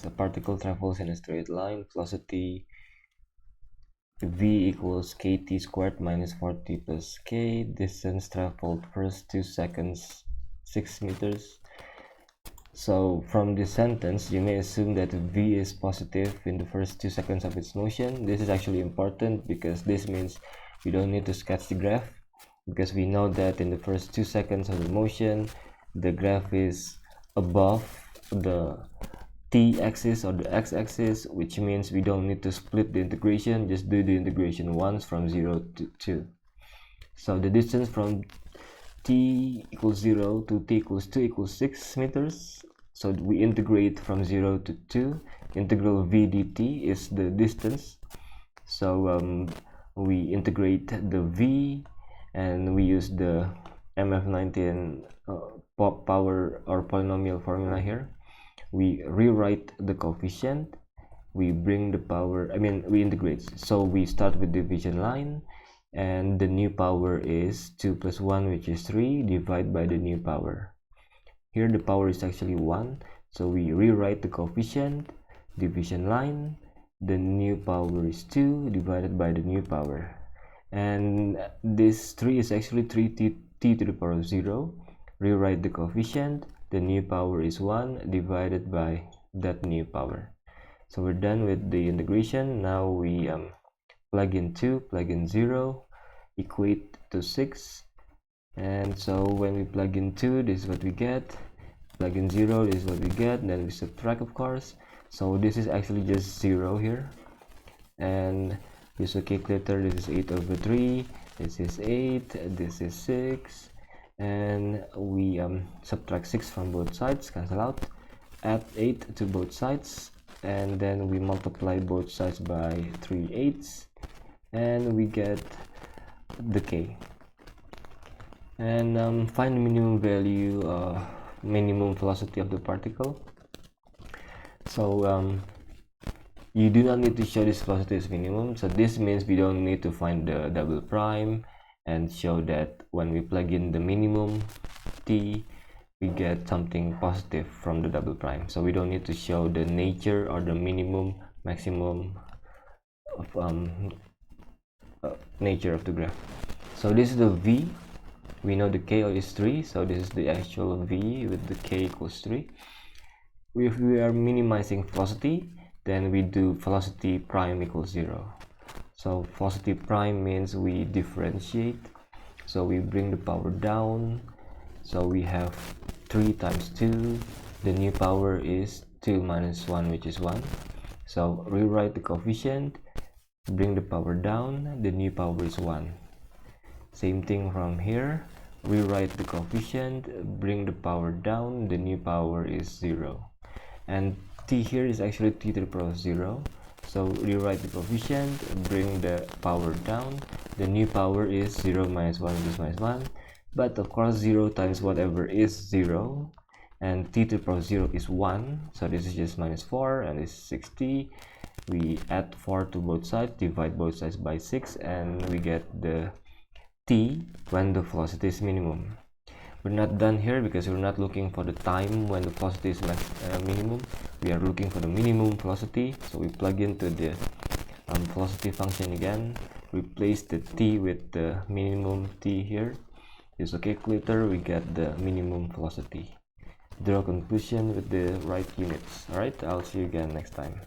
a particle travels in a straight line, velocity v equals kt squared minus 4t plus k, distance traveled first 2 seconds 6 meters. So from this sentence, you may assume that v is positive in the first 2 seconds of its motion. This is actually important because this means we don't need to sketch the graph, because we know that in the first 2 seconds of the motion, the graph is above the t-axis or the x-axis, which means we don't need to split the integration, just do the integration once from 0 to 2. So the distance from t equals 0 to t equals 2 equals 6 meters. So we integrate from 0 to 2. Integral v dt is the distance. So we integrate the v, and we use the MF19 power or polynomial formula here. We rewrite the coefficient, we bring the power, we integrate. So we start with division line, and the new power is 2 plus 1, which is 3, divided by the new power. Here the power is actually 1, so we rewrite the coefficient, division line, the new power is 2, divided by the new power. And this 3 is actually 3t to the power of 0. Rewrite the coefficient, the new power is 1, divided by that new power. So we're done with the integration. Now we plug in 2, plug in 0, equate to 6. And so when we plug in 2, this is what we get. Plug in 0, this is what we get. And then we subtract, of course. So this is actually just 0 here. And use a calculator. This is 8 over 3. This is 8. This is 6. And we subtract 6 from both sides, cancel out. Add 8 to both sides. And then we multiply both sides by 3/8. And we get the k. And find the minimum value, minimum velocity of the particle. So you do not need to show this velocity is minimum. So this means we don't need to find the double prime and show that when we plug in the minimum t, we get something positive from the double prime. So we don't need to show the nature or the minimum, maximum of nature of the graph. So this is the v. We know the k is 3, so this is the actual v with the k equals 3. If we are minimizing velocity, then we do velocity prime equals 0. So velocity prime means we differentiate, so we bring the power down. So we have 3 times 2, the new power is 2 minus 1, which is 1. So rewrite the coefficient, bring the power down, the new power is 1. Same thing from here, rewrite the coefficient, bring the power down, the new power is 0. And t here is actually t to the power of 0. So rewrite the coefficient, bring the power down, the new power is 0 minus 1, which is minus 1. But of course 0 times whatever is 0, and t to the power of 0 is 1, so this is just minus 4, and this is 60. We add 4 to both sides, divide both sides by 6, and we get the t when the velocity is minimum. We're not done here because we're not looking for the time when the velocity is minimum. We are looking for the minimum velocity, so we plug into the velocity function again, replace the t with the minimum t here. Use a calculator, we get the minimum velocity. Draw conclusion with the right units. Alright, I'll see you again next time.